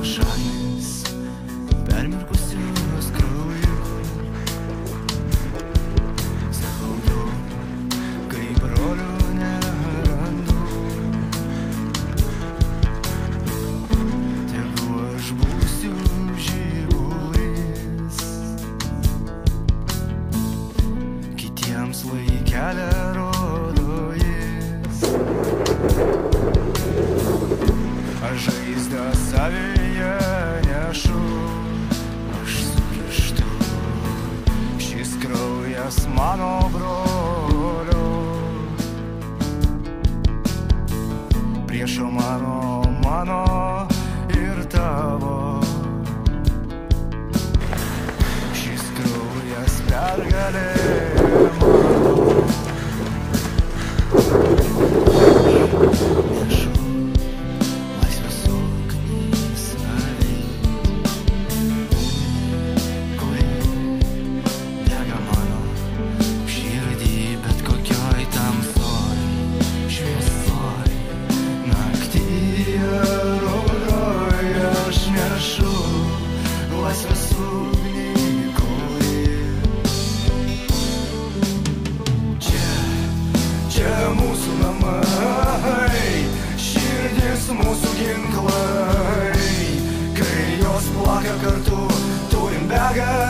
šaknis permirkusios krauju. Sakau tu, kai brolių nerandu, tegu aš būsiu žiburis, kitiems laikelę rodo jis. Aš žaizdą savyje nešu, aš sugrįžtu, šis kraujas mano brolio, priešo mano ir tavo. Šis kraujas pergalė mano. Nešu laisvės ugnį savy, kuri dega mano širdį bet kokioj tamsoj, šviesoj, naktyje raudoj. Aš nešu laisvės ugnį, kuri čia mūsų namai, širdis mūsų ginklai, kai jos plaka kartu, turim begą